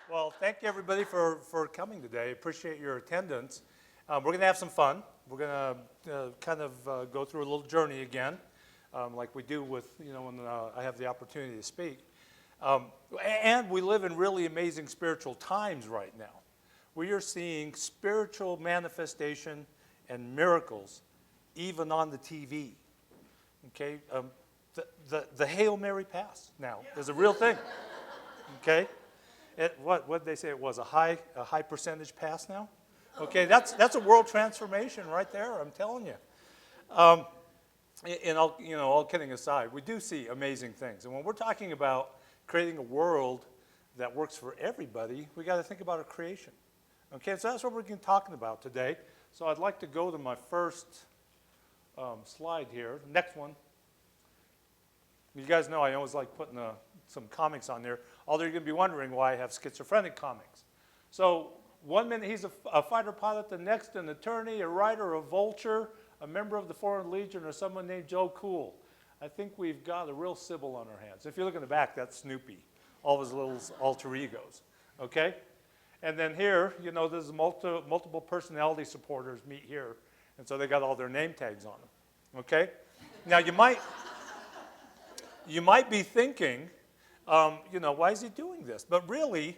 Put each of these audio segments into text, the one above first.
Well, thank you everybody for coming today. Appreciate your attendance. We're going to have some fun. We're going to go through a little journey again, like we do with, when I have the opportunity to speak. And we live in really amazing spiritual times right now. We are seeing spiritual manifestation and miracles even on the TV. Okay? The Hail Mary pass now is a real thing. Okay? What did they say it was? A high percentage pass now? Okay, that's a world transformation right there, I'm telling you. And all kidding aside, we do see amazing things. And when we're talking about creating a world that works for everybody, we got to think about our creation. Okay, so that's what we're going to be talking about today. So I'd like to go to my first slide here. Next one. You guys know I always like putting some comics on there. Although you're going to be wondering why I have schizophrenic comics. So one minute he's a fighter pilot, the next an attorney, a writer, a vulture, a member of the Foreign Legion, or someone named Joe Cool. I think we've got a real Sybil on our hands. If you look in the back, that's Snoopy, all of his little alter egos. Okay? And then here, there's multiple personality supporters meet here. And so they got all their name tags on them. Okay? Now you might be thinking, why is he doing this? But really,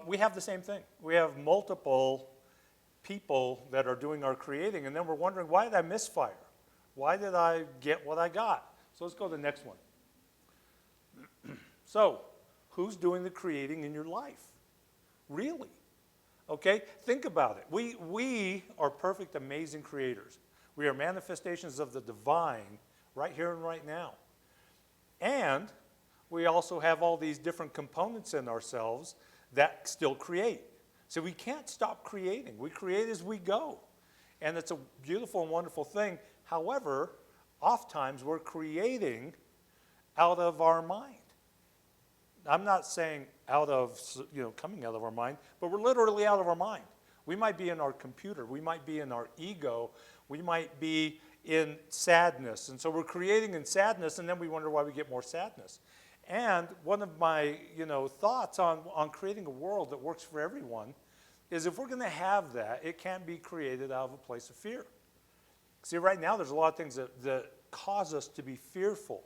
we have the same thing. We have multiple people that are doing our creating, and then we're wondering, why did I misfire? Why did I get what I got? So let's go to the next one. So, who's doing the creating in your life? Really? Okay? Think about it. We are perfect, amazing creators. We are manifestations of the divine right here and right now. And we also have all these different components in ourselves that still create. So we can't stop creating. We create as we go. And it's a beautiful and wonderful thing. However, oftentimes we're creating out of our mind. I'm not saying out of, coming out of our mind, but we're literally out of our mind. We might be in our computer. We might be in our ego. We might be in sadness. And so we're creating in sadness, and then we wonder why we get more sadness. And one of my, thoughts on creating a world that works for everyone is if we're going to have that, it can't be created out of a place of fear. See, right now there's a lot of things that cause us to be fearful.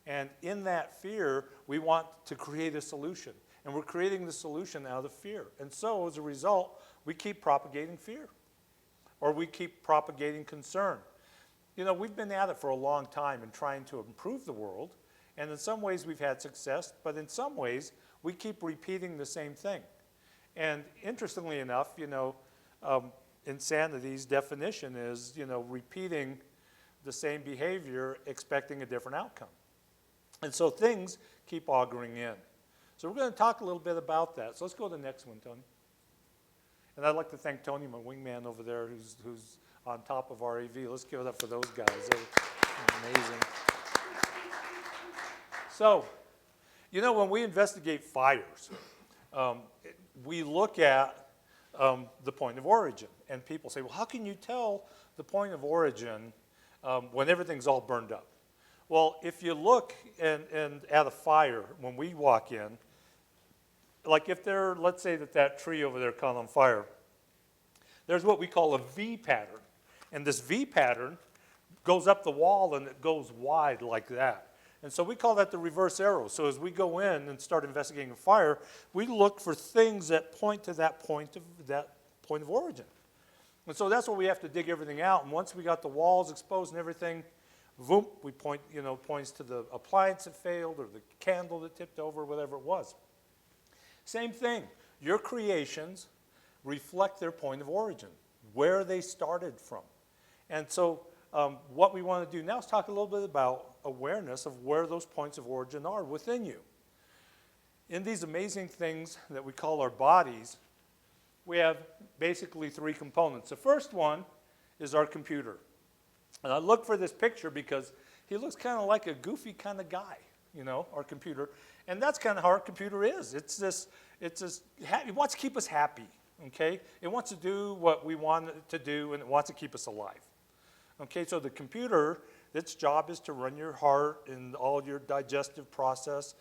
And in that fear, we want to create a solution. And we're creating the solution out of fear. And so, as a result, we keep propagating fear. Or we keep propagating concern. We've been at it for a long time in trying to improve the world. And in some ways we've had success, but in some ways we keep repeating the same thing. And interestingly enough, insanity's definition is, repeating the same behavior, expecting a different outcome. And so things keep auguring in. So we're going to talk a little bit about that. So let's go to the next one, Tony. And I'd like to thank Tony, my wingman over there, who's on top of our AV. Let's give it up for those guys. They're amazing. So, when we investigate fires, we look at the point of origin. And people say, well, how can you tell the point of origin when everything's all burned up? Well, if you look and at a fire, when we walk in, like if let's say that tree over there caught on fire, there's what we call a V pattern. And this V pattern goes up the wall and it goes wide like that. And so we call that the reverse arrow. So as we go in and start investigating a fire, we look for things that point to that point of origin. And so that's where we have to dig everything out. And once we got the walls exposed and everything, boom, we points to the appliance that failed or the candle that tipped over, whatever it was. Same thing. Your creations reflect their point of origin, where they started from. And so what we want to do now is talk a little bit about awareness of where those points of origin are within you. In these amazing things that we call our bodies, we have basically three components. The first one is our computer. And I look for this picture because he looks kind of like a goofy kind of guy, our computer. And that's kind of how our computer is. It wants to keep us happy, okay? It wants to do what we want it to do, and it wants to keep us alive. Okay, so the computer, its job is to run your heart and all your digestive process,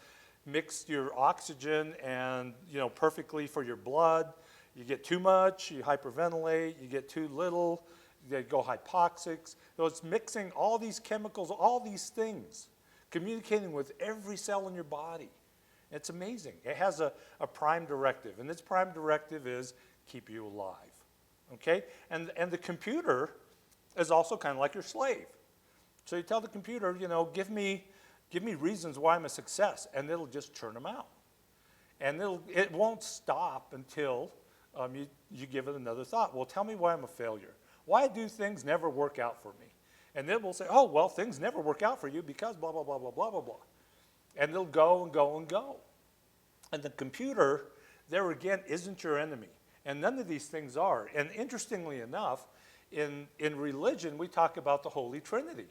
mix your oxygen and, perfectly for your blood. You get too much, you hyperventilate. You get too little, they go hypoxic. So it's mixing all these chemicals, all these things, communicating with every cell in your body. It's amazing. It has a prime directive, and its prime directive is keep you alive, okay? And the computer is also kind of like your slave. So you tell the computer, give me reasons why I'm a success, and it'll just churn them out. And it won't stop until you give it another thought. Well, tell me why I'm a failure. Why do things never work out for me? And then we'll say, oh, well, things never work out for you because blah, blah, blah, blah, blah, blah, blah. And they'll go and go and go. And the computer, there again, isn't your enemy. And none of these things are. And interestingly enough, in religion, we talk about the Holy Trinity.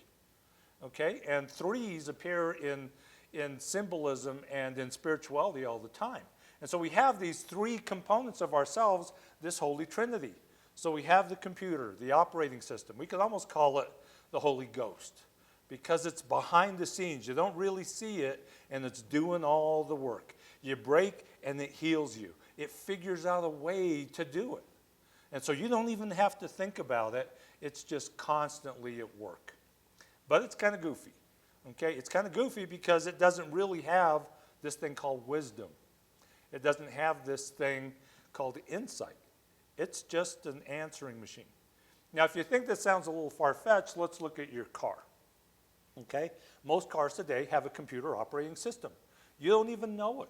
Okay? And threes appear in symbolism and in spirituality all the time. And so we have these three components of ourselves, this Holy Trinity. So we have the computer, the operating system. We could almost call it the Holy Ghost because it's behind the scenes. You don't really see it, and it's doing all the work. You break, and it heals you. It figures out a way to do it. And so you don't even have to think about it. It's just constantly at work. But it's kind of goofy. Okay? It's kind of goofy because it doesn't really have this thing called wisdom. It doesn't have this thing called insight. It's just an answering machine. Now, if you think that sounds a little far-fetched, let's look at your car. Okay? Most cars today have a computer operating system. You don't even know it.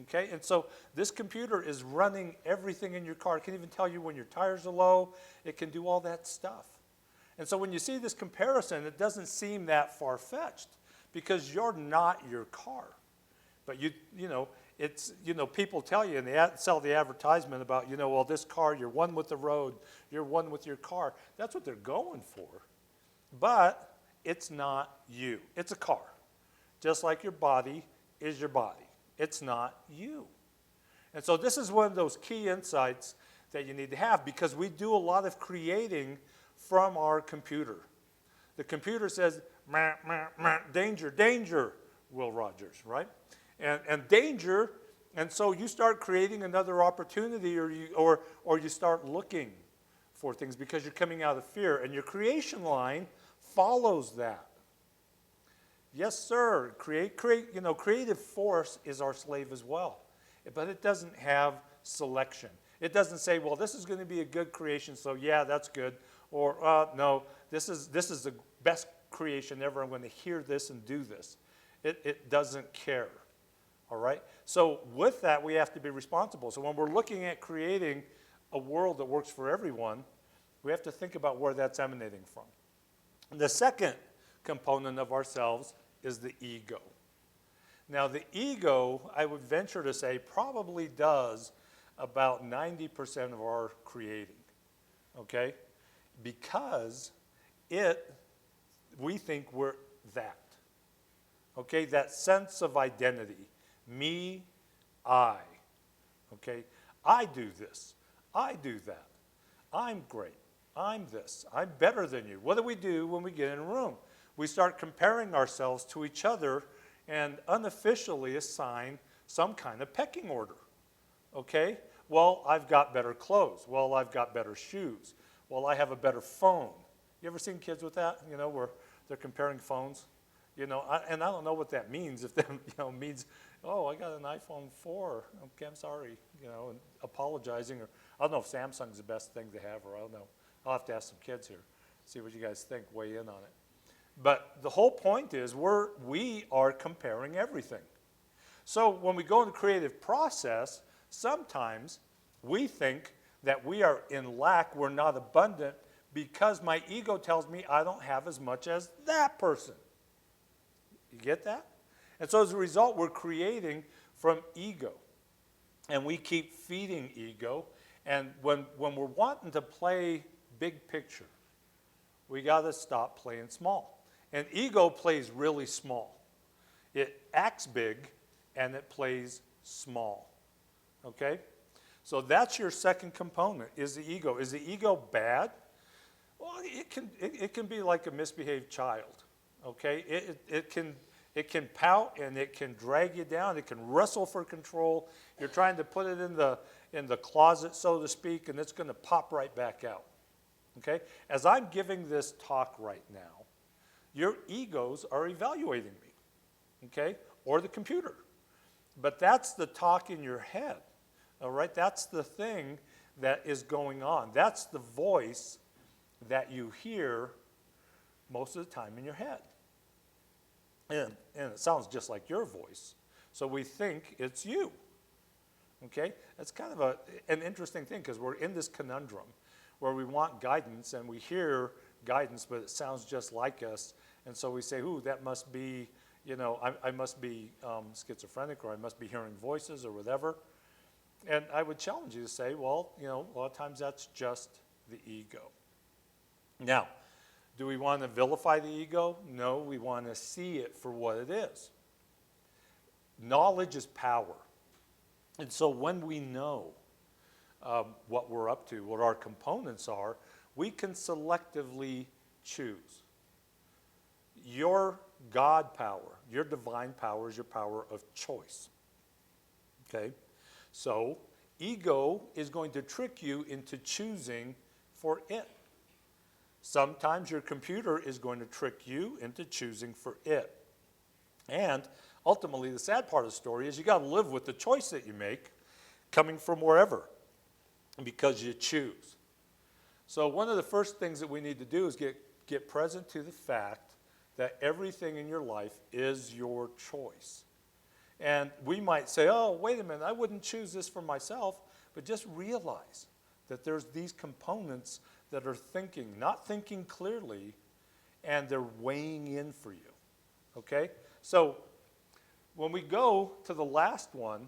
Okay? And so this computer is running everything in your car. It can even tell you when your tires are low. It can do all that stuff. And so when you see this comparison, it doesn't seem that far-fetched because you're not your car. But it's, people tell you and they sell the advertisement about, well, this car, you're one with the road, you're one with your car. That's what they're going for. But it's not you. It's a car. Just like your body is your body. It's not you. And so this is one of those key insights that you need to have because we do a lot of creating from our computer. The computer says, meh, meh, meh, danger, danger, Will Rogers, right? And danger, and so you start creating another opportunity or you start looking for things because you're coming out of fear. And your creation line follows that. Yes, sir. Creative force is our slave as well. But it doesn't have selection. It doesn't say, well, this is going to be a good creation, so yeah, that's good. Or, no, this is the best creation ever. I'm going to hear this and do this. It doesn't care. All right? So with that, we have to be responsible. So when we're looking at creating a world that works for everyone, we have to think about where that's emanating from. And the second component of ourselves is the ego. Now, the ego, I would venture to say, probably does about 90% of our creating, okay? Because we think we're that, okay? That sense of identity. Me, I, okay? I do this. I do that. I'm great. I'm this. I'm better than you. What do we do when we get in a room? We start comparing ourselves to each other and unofficially assign some kind of pecking order, okay? Well, I've got better clothes. Well, I've got better shoes. Well, I have a better phone. You ever seen kids with that, where they're comparing phones? And I don't know what that means. If that, means, oh, I got an iPhone 4. Okay, I'm sorry, and apologizing. Or I don't know if Samsung's the best thing to have, or I don't know. I'll have to ask some kids here, see what you guys think, weigh in on it. But the whole point is we are comparing everything. So when we go in the creative process, sometimes we think that we are in lack, we're not abundant, because my ego tells me I don't have as much as that person. You get that? And so as a result, we're creating from ego. And we keep feeding ego. And when we're wanting to play big picture, we got to stop playing small. And ego plays really small. It acts big, and it plays small. Okay? So that's your second component, is the ego. Is the ego bad? Well, it can be like a misbehaved child. Okay? It can pout and it can drag you down. It can wrestle for control. You're trying to put it in the closet, so to speak, and it's going to pop right back out. Okay? As I'm giving this talk right now, your egos are evaluating me, okay? Or the computer. But that's the talk in your head, all right? That's the thing that is going on. That's the voice that you hear most of the time in your head. And it sounds just like your voice. So we think it's you, okay? That's kind of an interesting thing because we're in this conundrum where we want guidance and we hear guidance, but it sounds just like us. And so we say, ooh, that must be, you know, I must be schizophrenic, or I must be hearing voices or whatever. And I would challenge you to say, well, you know, a lot of times that's just the ego. Now, do we want to vilify the ego? No, we want to see it for what it is. Knowledge is power. And so when we know what we're up to, what our components are, we can selectively choose. Your God power, your divine power is your power of choice. Okay? So, ego is going to trick you into choosing for it. Sometimes your computer is going to trick you into choosing for it. And ultimately, the sad part of the story is you got to live with the choice that you make coming from wherever because you choose. So one of the first things that we need to do is get present to the fact that everything in your life is your choice. And we might say, oh, wait a minute, I wouldn't choose this for myself, but just realize that there's these components that are thinking, not thinking clearly, and they're weighing in for you, okay? So when we go to the last one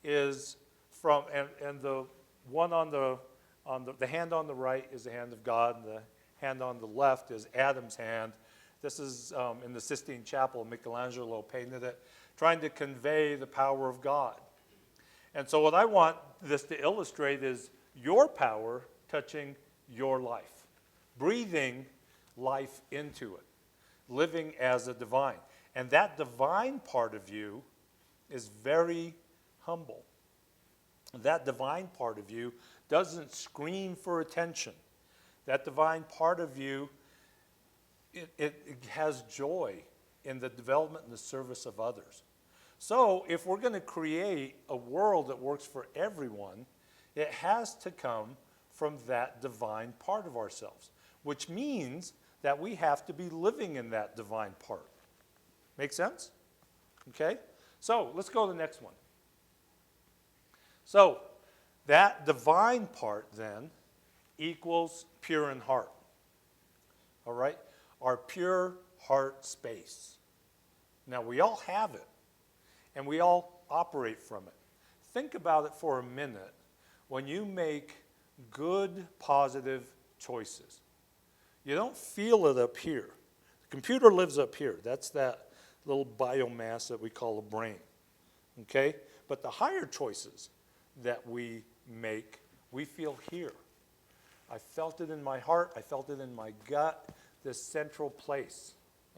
is from, and the one on the hand on the right is the hand of God, and the hand on the left is Adam's hand. This is in the Sistine Chapel. Michelangelo painted it, trying to convey the power of God. And so what I want this to illustrate is your power touching your life, breathing life into it, living as a divine. And that divine part of you is very humble. That divine part of you doesn't scream for attention. That divine part of you, it has joy in the development and the service of others. So if we're going to create a world that works for everyone, it has to come from that divine part of ourselves, which means that we have to be living in that divine part. Make sense? Okay? So let's go to the next one. So that divine part then equals pure in heart. All right? Our pure heart space. Now, we all have it, and we all operate from it. Think about it for a minute when you make good, positive choices. You don't feel it up here. The computer lives up here. That's that little biomass that we call a brain. Okay? But the higher choices that we make, we feel here. I felt it in my heart. I felt it in my gut, this central place.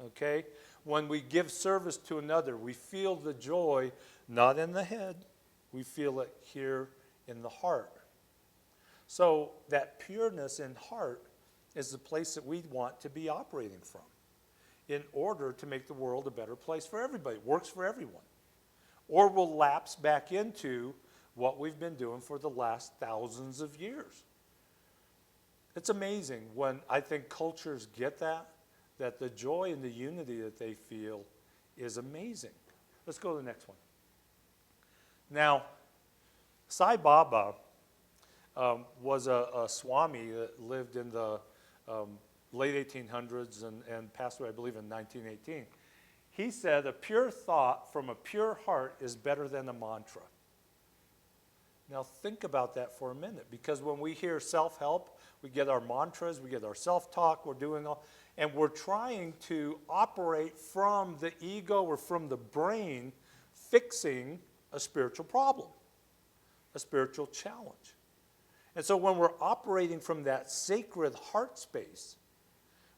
Okay? When we give service to another, we feel the joy not in the head. We feel it here in the heart. So that pureness in heart is the place that we want to be operating from in order to make the world a better place for everybody. It works for everyone. Or we'll lapse back into what we've been doing for the last thousands of years. It's amazing when I think cultures get that the joy and the unity that they feel is amazing. Let's go to the next one. Now, Sai Baba was a Swami that lived in the late 1800s and passed away, I believe, in 1918. He said, a pure thought from a pure heart is better than a mantra. Now think about that for a minute, because when we hear self-help, we get our mantras, we get our self-talk, we're doing all, and we're trying to operate from the ego or from the brain, fixing a spiritual problem, a spiritual challenge. And so when we're operating from that sacred heart space,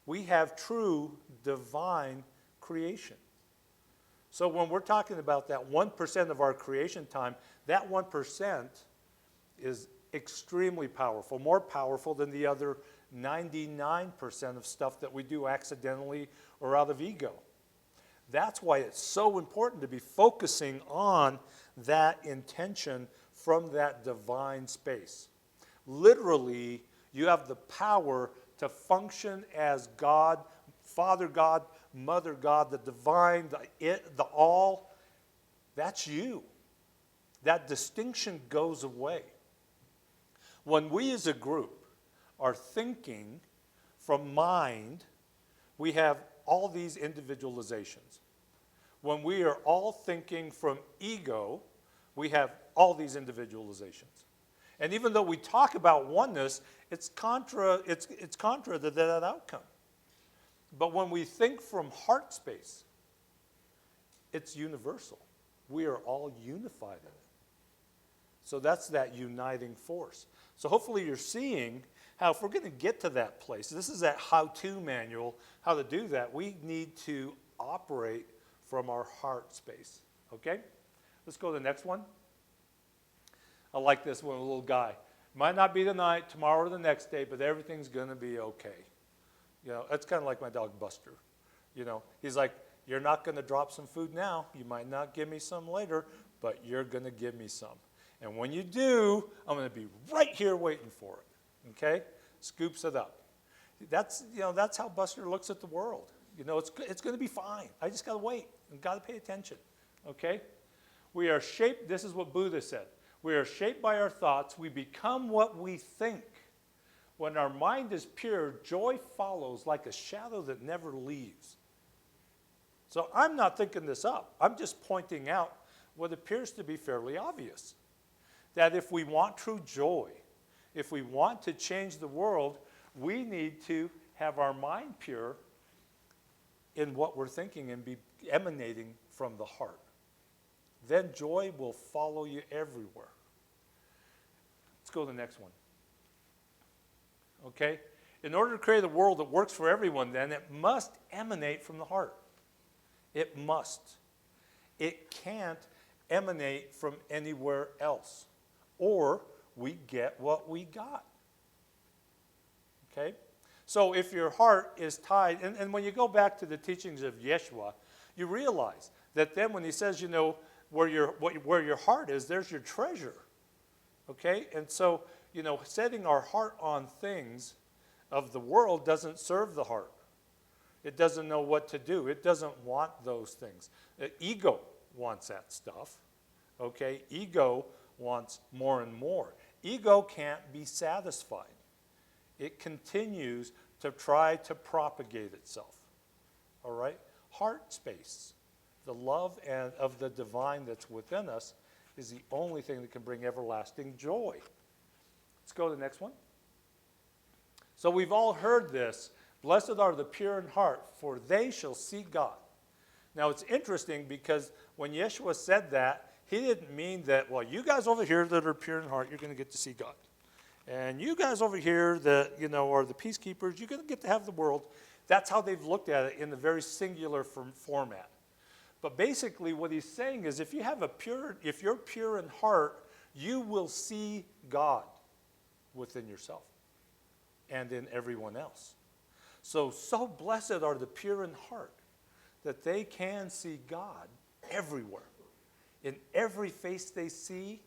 we have true divine creation. So when we're talking about that 1% of our creation time, that 1% is extremely powerful, more powerful than the other 99% of stuff that we do accidentally or out of ego. That's why it's so important to be focusing on that intention from that divine space. Literally, you have the power to function as God, Father God, Mother God, the divine, the all. That's you. That distinction goes away. When we as a group are thinking from mind, we have all these individualizations. When we are all thinking from ego, we have all these individualizations. And even though we talk about oneness, it's contra to that outcome. But when we think from heart space, it's universal. We are all unified in it. So that's that uniting force. So hopefully you're seeing how if we're going to get to that place, this is that how-to manual, how to do that, we need to operate from our heart space. Okay? Let's go to the next one. I like this one, a little guy. Might not be tonight, tomorrow, or the next day, but everything's going to be okay. You know, it's kind of like my dog Buster. You know, he's like, you're not going to drop some food now. You might not give me some later, but you're going to give me some. And when you do, I'm going to be right here waiting for it. Okay? Scoops it up. That's how Buster looks at the world. You know, it's going to be fine. I just got to wait and got to pay attention. Okay? We are shaped, this is what Buddha said. We are shaped by our thoughts. We become what we think. When our mind is pure, joy follows like a shadow that never leaves. So I'm not thinking this up. I'm just pointing out what appears to be fairly obvious. That if we want true joy, if we want to change the world, we need to have our mind pure in what we're thinking and be emanating from the heart. Then joy will follow you everywhere. Let's go to the next one. Okay? In order to create a world that works for everyone, then, it must emanate from the heart. It must. It can't emanate from anywhere else. Or we get what we got. Okay? So if your heart is tied, and when you go back to the teachings of Yeshua, you realize that then when he says, you know, where your heart is, there's your treasure. Okay? And so, you know, setting our heart on things of the world doesn't serve the heart. It doesn't know what to do. It doesn't want those things. Ego wants that stuff. Okay? Ego wants more and more. Ego can't be satisfied. It continues to try to propagate itself. All right? Heart space, the love of the divine that's within us, is the only thing that can bring everlasting joy. Let's go to the next one. So we've all heard this. Blessed are the pure in heart, for they shall see God. Now it's interesting because when Yeshua said that, he didn't mean that, well, you guys over here that are pure in heart, you're going to get to see God. And you guys over here that, you know, are the peacekeepers, you're going to get to have the world. That's how they've looked at it in the very singular format. But basically what he's saying is if you're pure in heart, you will see God within yourself and in everyone else. So blessed are the pure in heart that they can see God everywhere. In every face they see,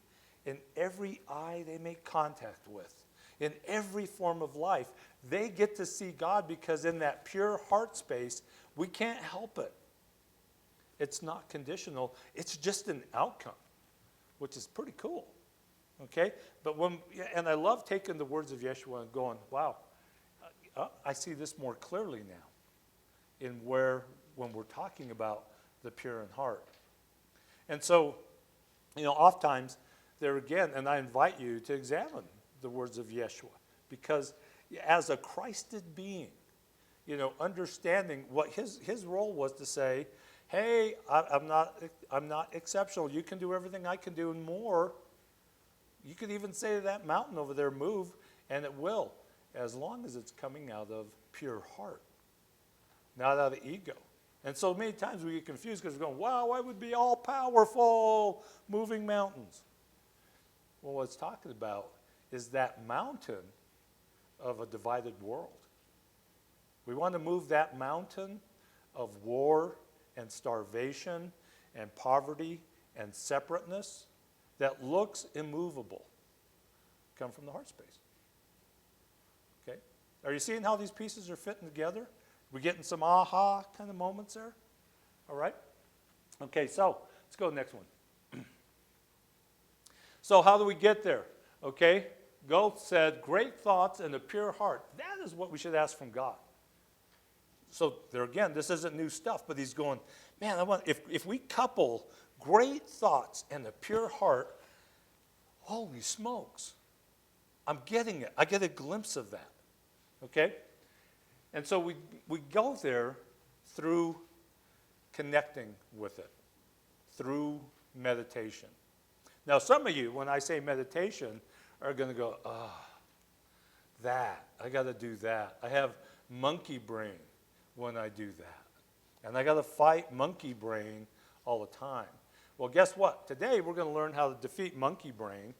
in every eye they make contact with, in every form of life, they get to see God because in that pure heart space, we can't help it. It's not conditional. It's just an outcome, which is pretty cool. Okay? And I love taking the words of Yeshua and going, wow, I see this more clearly now when we're talking about the pure in heart. And so, you know, oftentimes, there again, and I invite you to examine the words of Yeshua, because as a Christed being, you know, understanding what his role was to say, hey, I'm not exceptional. You can do everything I can do and more. You could even say to that mountain over there, move, and it will, as long as it's coming out of pure heart, not out of ego. And so many times we get confused because we're going, wow, I would be all powerful, moving mountains. Well, what it's talking about is that mountain of a divided world. We want to move that mountain of war and starvation and poverty and separateness that looks immovable. Come from the heart space. Okay? Are you seeing how these pieces are fitting together? We getting some aha kind of moments there? All right? Okay, so let's go to the next one. So how do we get there? Okay? Goethe said, great thoughts and a pure heart. That is what we should ask from God. So there again, this isn't new stuff, but he's going, man, if we couple great thoughts and a pure heart, holy smokes, I'm getting it. I get a glimpse of that. Okay? And so we go there through connecting with it, through meditation. Now, some of you, when I say meditation, are going to go, that, I got to do that. I have monkey brain when I do that. And I got to fight monkey brain all the time. Well, guess what? Today, we're going to learn how to defeat monkey brain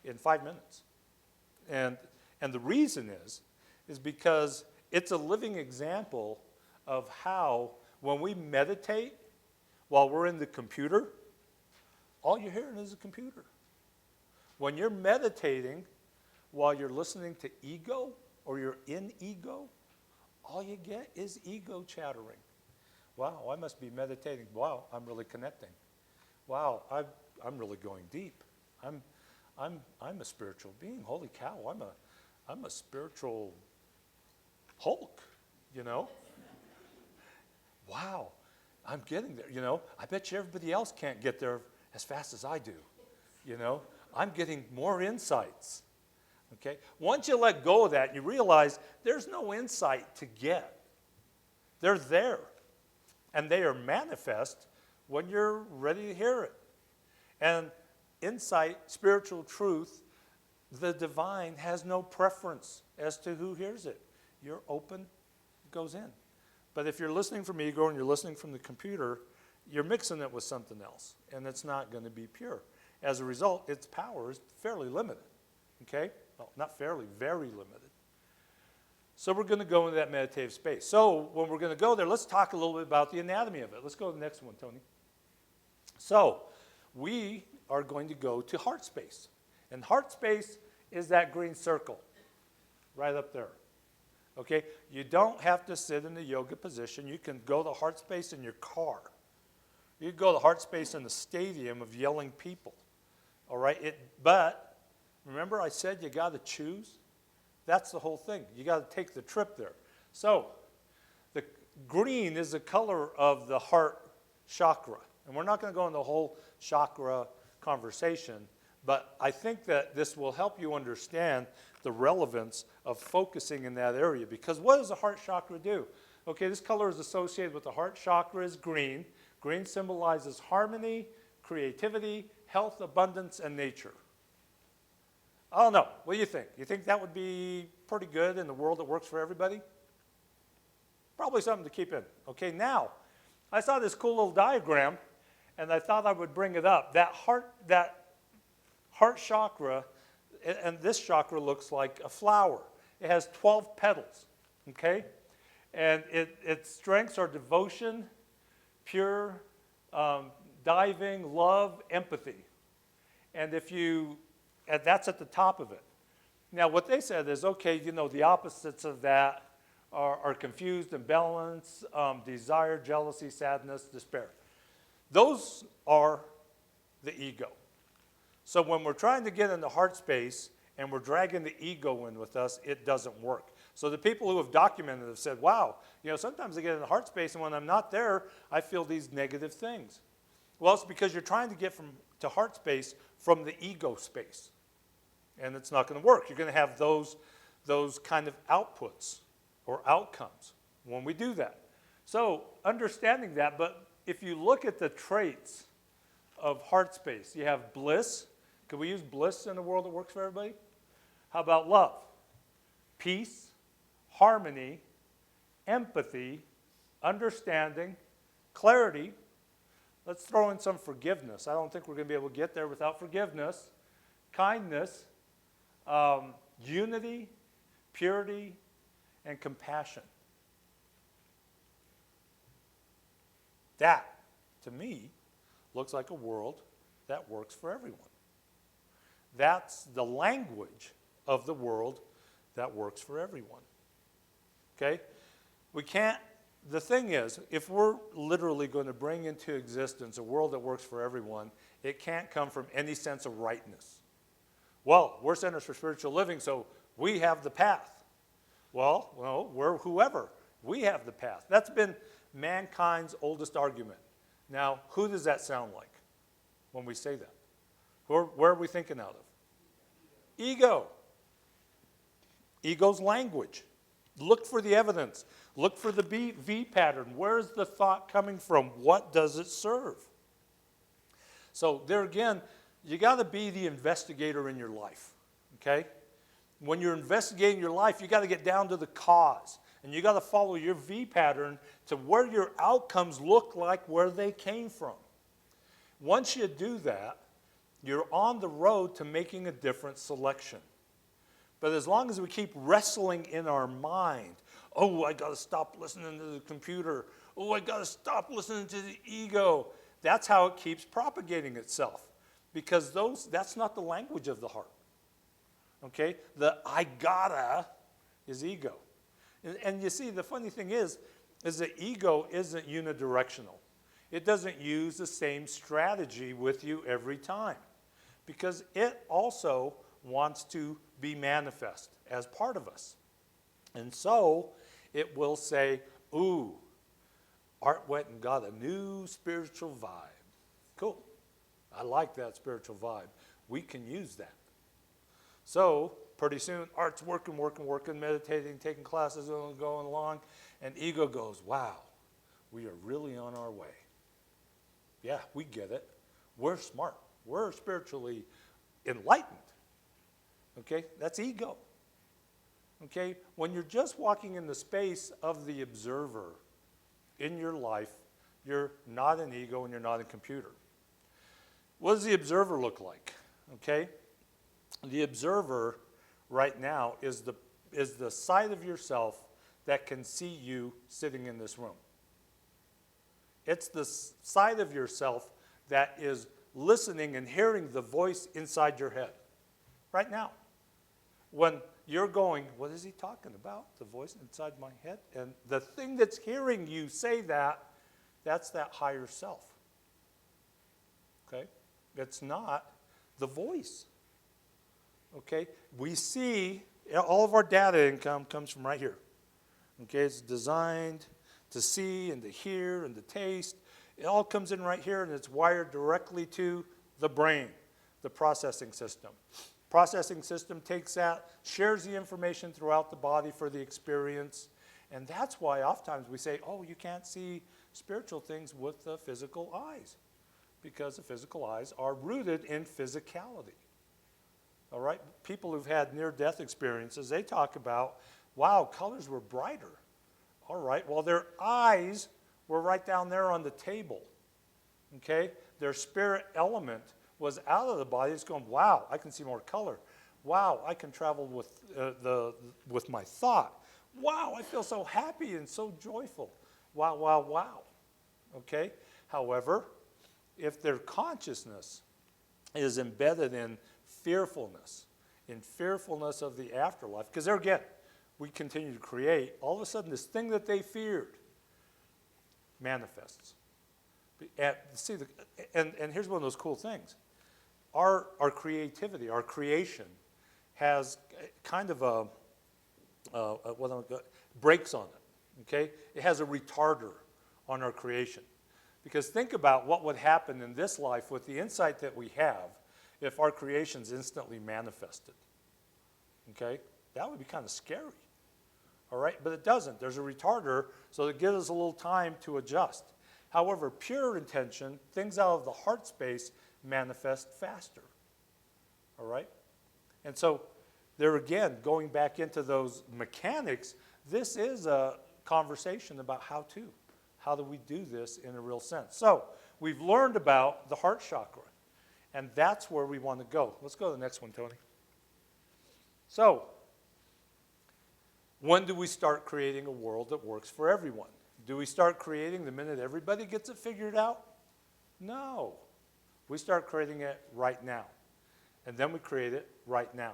in 5 minutes. And the reason is because it's a living example of how when we meditate while we're in the computer, all you're hearing is a computer. When you're meditating while you're listening to ego or you're in ego, all you get is ego chattering. Wow, I must be meditating. Wow, I'm really connecting. Wow, I'm really going deep. I'm a spiritual being. Holy cow, I'm a spiritual Hulk, you know. Wow, I'm getting there, you know. I bet you everybody else can't get there as fast as I do, you know. I'm getting more insights, okay. Once you let go of that, and you realize there's no insight to get. They're there, and they are manifest when you're ready to hear it. And insight, spiritual truth, the divine has no preference as to who hears it. You're open, it goes in. But if you're listening from ego and you're listening from the computer, you're mixing it with something else, and it's not going to be pure. As a result, its power is fairly limited, okay? Well, not fairly, very limited. So we're going to go into that meditative space. So when we're going to go there, let's talk a little bit about the anatomy of it. Let's go to the next one, Tony. So we are going to go to heart space. And heart space is that green circle right up there. Okay? You don't have to sit in the yoga position. You can go to heart space in your car. You can go to heart space in the stadium of yelling people. All right? But remember I said you got to choose? That's the whole thing. You got to take the trip there. So the green is the color of the heart chakra. And we're not going to go into the whole chakra conversation, but I think that this will help you understand the relevance of focusing in that area. Because what does the heart chakra do? Okay, this color is associated with the heart chakra is green. Green symbolizes harmony, creativity, health, abundance, and nature. I don't know. What do you think? You think that would be pretty good in the world that works for everybody? Probably something to keep in. Okay, now, I saw this cool little diagram, and I thought I would bring it up. That heart chakra, and this chakra looks like a flower. It has 12 petals, okay? And its strengths are devotion, pure, diving, love, empathy. And that's at the top of it. Now, what they said is, okay, you know, the opposites of that are confused, imbalance, desire, jealousy, sadness, despair. Those are the ego. So when we're trying to get into heart space and we're dragging the ego in with us, it doesn't work. So the people who have documented have said, wow, you know, sometimes I get into heart space and when I'm not there, I feel these negative things. Well, it's because you're trying to get to heart space from the ego space. And it's not going to work. You're going to have those kind of outputs or outcomes when we do that. So understanding that, but if you look at the traits of heart space, you have bliss. Can we use bliss in a world that works for everybody? How about love? Peace, harmony, empathy, understanding, clarity. Let's throw in some forgiveness. I don't think we're going to be able to get there without forgiveness, kindness, unity, purity, and compassion. That, to me, looks like a world that works for everyone. That's the language of the world that works for everyone. Okay? We can't, the thing is, if we're literally going to bring into existence a world that works for everyone, it can't come from any sense of rightness. Well, we're Centers for Spiritual Living, so we have the path. Well, we're whoever. We have the path. That's been mankind's oldest argument. Now, who does that sound like when we say that? Where are we thinking out of? Ego. Ego's language. Look for the evidence. Look for the V pattern. Where's the thought coming from? What does it serve? So there again, you got to be the investigator in your life, okay? When you're investigating your life, you got to get down to the cause. And you got to follow your V pattern to where your outcomes look like where they came from. Once you do that, you're on the road to making a different selection. But as long as we keep wrestling in our mind, oh, I got to stop listening to the computer. Oh, I got to stop listening to the ego. That's how it keeps propagating itself. Because that's not the language of the heart. Okay? The I gotta is ego. And you see, the funny thing is that ego isn't unidirectional. It doesn't use the same strategy with you every time. Because it also wants to be manifest as part of us. And so it will say, ooh, Art went and got a new spiritual vibe. Cool. I like that spiritual vibe. We can use that. So pretty soon, Art's working, meditating, taking classes, going along, and ego goes, wow, we are really on our way. Yeah, we get it. We're smart. We're spiritually enlightened. Okay, that's ego. Okay, when you're just walking in the space of the observer in your life, you're not an ego and you're not a computer. What does the observer look like? Okay, the observer right now is the side of yourself that can see you sitting in this room. It's the side of yourself that is listening and hearing the voice inside your head right now. When you're going, what is he talking about? The voice inside my head? And the thing that's hearing you say that, that's that higher self. Okay? It's not the voice. Okay? We see, all of our data income comes from right here. Okay? It's designed to see and to hear and to taste. It all comes in right here and it's wired directly to the brain, the processing system. Processing system takes that, shares the information throughout the body for the experience. And that's why oftentimes we say, oh, you can't see spiritual things with the physical eyes. Because the physical eyes are rooted in physicality. All right? People who've had near-death experiences, they talk about, wow, colors were brighter. All right, well, their eyes were right down there on the table. Okay? Their spirit element was out of the body. It's going, wow, I can see more color. Wow, I can travel with my thought. Wow, I feel so happy and so joyful. Wow, wow, wow. Okay? However, if their consciousness is embedded in fearfulness of the afterlife, because there again, we continue to create, all of a sudden this thing that they feared manifests. And here's one of those cool things. Our creativity, our creation, has kind of brakes on it, okay? It has a retarder on our creation. Because think about what would happen in this life with the insight that we have if our creation's instantly manifested, okay? That would be kind of scary, all right? But it doesn't. There's a retarder, so it gives us a little time to adjust. However, pure intention, things out of the heart space, manifest faster, all right? And so there again, going back into those mechanics, this is a conversation about how to. how do we do this in a real sense? So we've learned about the heart chakra, and that's where we want to go. Let's go to the next one, Tony. So when do we start creating a world that works for everyone? Do we start creating the minute everybody gets it figured out? No. We start creating it right now. And then we create it right now.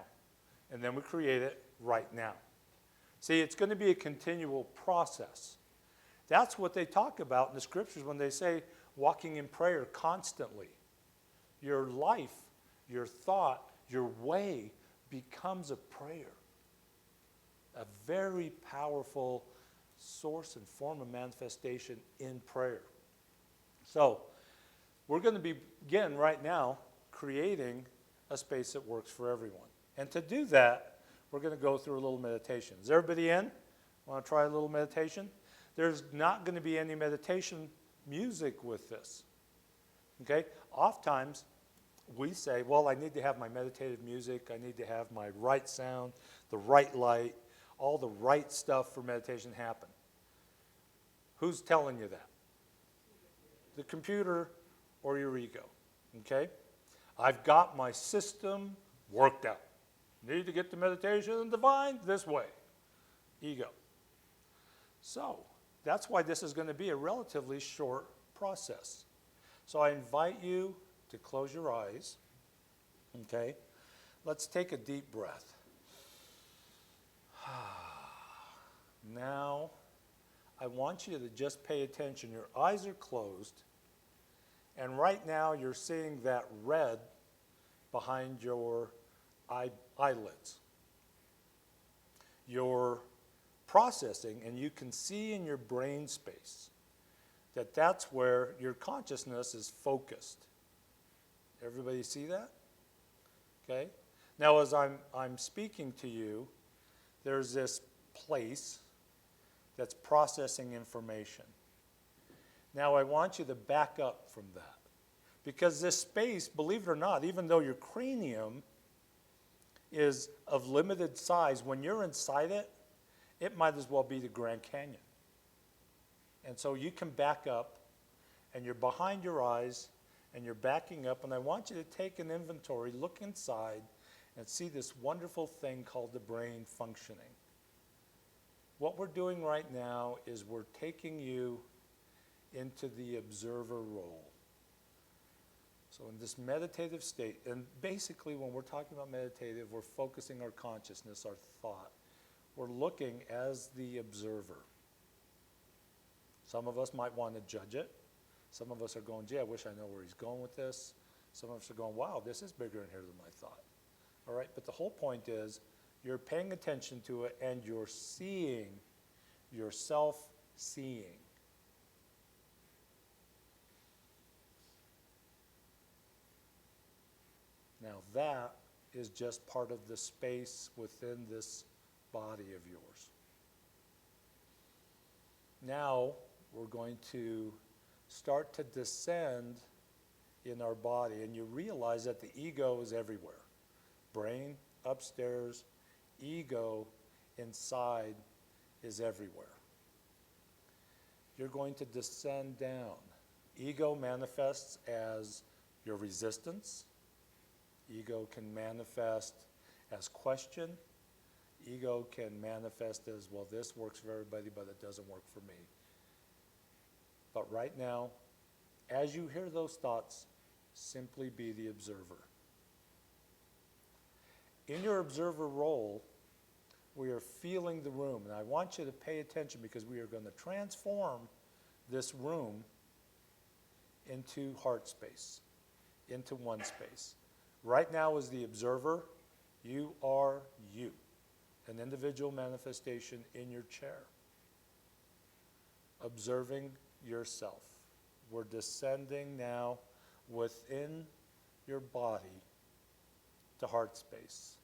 And then we create it right now. See, it's going to be a continual process. That's what they talk about in the scriptures when they say walking in prayer constantly. Your life, your thought, your way becomes a prayer. A very powerful source and form of manifestation in prayer. So, we're going to begin right now creating a space that works for everyone. And to do that, we're going to go through a little meditation. Is everybody in? Want to try a little meditation? There's not going to be any meditation music with this. Okay? Oftentimes, we say, well, I need to have my meditative music, I need to have my right sound, the right light, all the right stuff for meditation to happen. Who's telling you that? The computer or your ego. Okay? I've got my system worked out. Need to get to meditation and divine this way. Ego. So, that's why this is going to be a relatively short process. So I invite you to close your eyes. Okay? Let's take a deep breath. Now, I want you to just pay attention. Your eyes are closed, and right now you're seeing that red behind your eyelids. You're processing, and you can see in your brain space that that's where your consciousness is focused. Everybody see that? Okay? Now, as I'm speaking to you, there's this place that's processing information. Now, I want you to back up from that. Because this space, believe it or not, even though your cranium is of limited size, when you're inside it, it might as well be the Grand Canyon. And so you can back up, and you're behind your eyes, and you're backing up, and I want you to take an inventory, look inside, and see this wonderful thing called the brain functioning. What we're doing right now is we're taking you into the observer role. So in this meditative state, and basically when we're talking about meditative, we're focusing our consciousness, our thought. We're looking as the observer. Some of us might want to judge it. Some of us are going, gee, I wish I know where he's going with this. Some of us are going, wow, this is bigger in here than I thought. All right, but the whole point is you're paying attention to it and you're seeing yourself seeing. Now that is just part of the space within this body of yours. Now we're going to start to descend in our body, and you realize that the ego is everywhere. Brain upstairs, ego inside is everywhere. You're going to descend down. Ego manifests as your resistance. Ego can manifest as question. Ego can manifest as, well, this works for everybody, but it doesn't work for me. But right now, as you hear those thoughts, simply be the observer. In your observer role, we are feeling the room, and I want you to pay attention because we are going to transform this room into heart space, into one space. Right now as the observer, you are you, an individual manifestation in your chair, observing yourself. We're descending now within your body to heart space.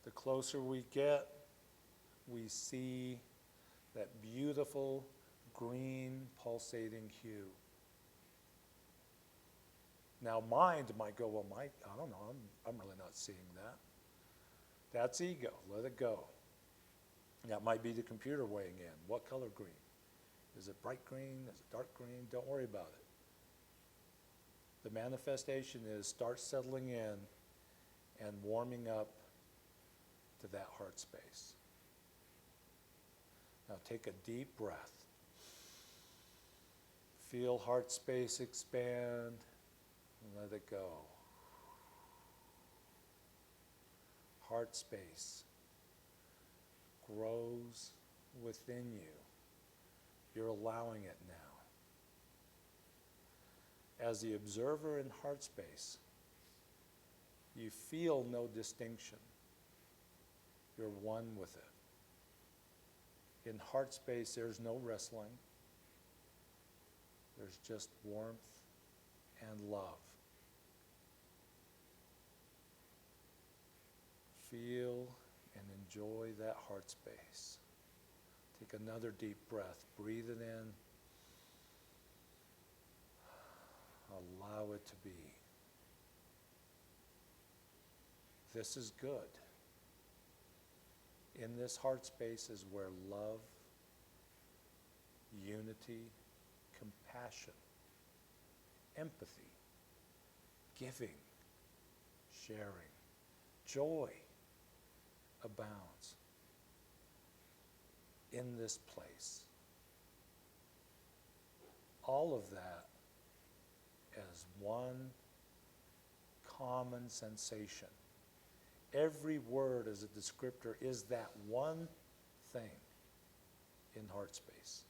The closer we get, we see that beautiful green pulsating hue. Now mind might go, well, I don't know, I'm really not seeing that. That's ego, let it go. That might be the computer weighing in. What color green? Is it bright green? Is it dark green? Don't worry about it. The manifestation is start settling in and warming up to that heart space. Now take a deep breath. Feel heart space expand and let it go. Heart space grows within you. You're allowing it now. As the observer in heart space, you feel no distinction. You're one with it. In heart space, there's no wrestling. There's just warmth and love. Feel and enjoy that heart space. Take another deep breath. Breathe it in. Allow it to be. This is good. In this heart space is where love, unity, compassion, empathy, giving, sharing, joy abounds in this place. All of that as one common sensation. Every word as a descriptor is that one thing in heart space.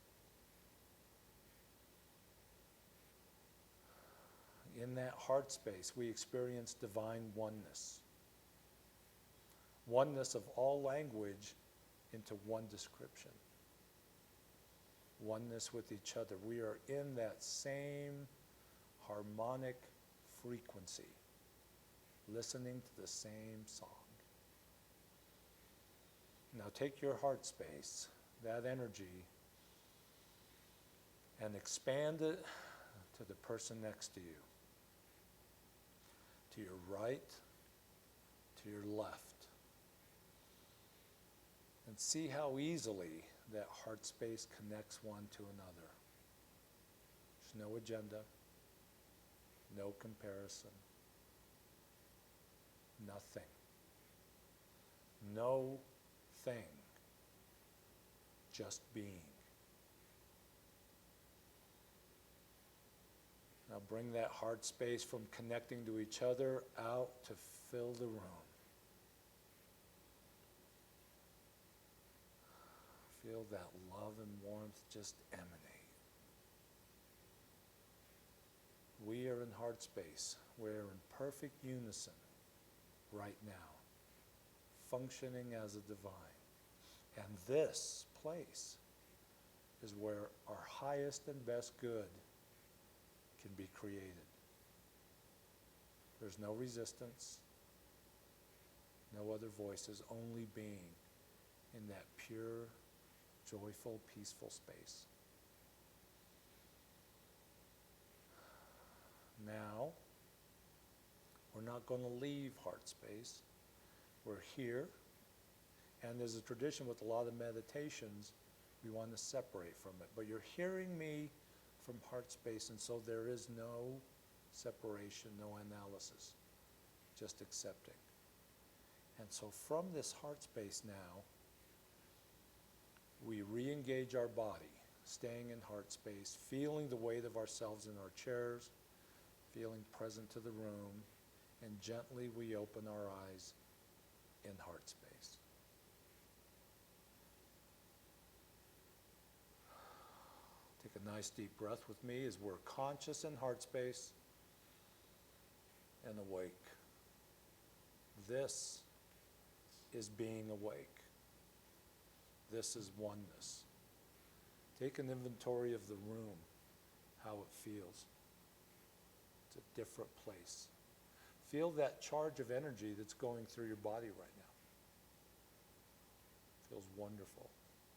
In that heart space, we experience divine oneness. Oneness of all language into one description. Oneness with each other. We are in that same harmonic frequency, listening to the same song. Now take your heart space, that energy, and expand it to the person next to you. To your right, to your left. And see how easily that heart space connects one to another. There's no agenda, no comparison, nothing. No thing, just being. Now bring that heart space from connecting to each other out to fill the room. Feel that love and warmth just emanate. We are in heart space. We're in perfect unison right now, functioning as a divine. And this place is where our highest and best good can be created. There's no resistance, no other voices, only being in that pure, joyful, peaceful space. Now, we're not going to leave heart space. We're here, and there's a tradition with a lot of meditations, we want to separate from it. But you're hearing me from heart space, and so there is no separation, no analysis, just accepting. And so from this heart space now, we re-engage our body, staying in heart space, feeling the weight of ourselves in our chairs, feeling present to the room, and gently we open our eyes in heart space. Take a nice deep breath with me as we're conscious in heart space and awake. This is being awake. This is oneness. Take an inventory of the room, how it feels. It's a different place. Feel that charge of energy that's going through your body right now. Feels wonderful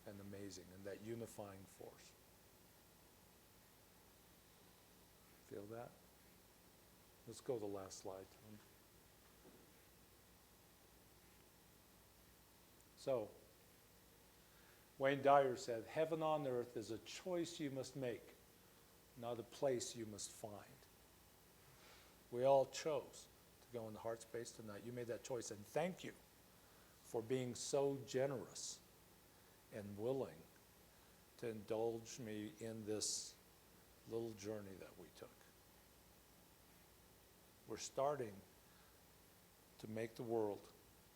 and amazing, and that unifying force. Feel that? Let's go to the last slide, Tom. So, Wayne Dyer said, heaven on earth is a choice you must make, not a place you must find. We all chose to go into heart space tonight. You made that choice, and thank you for being so generous and willing to indulge me in this little journey that we took. We're starting to make the world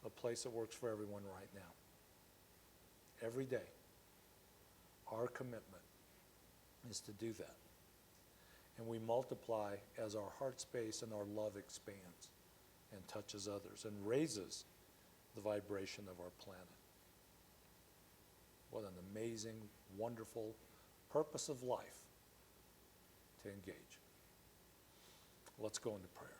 a place that works for everyone right now. Every day, our commitment is to do that. And we multiply as our heart space and our love expands and touches others and raises the vibration of our planet. What an amazing, wonderful purpose of life to engage. Let's go into prayer.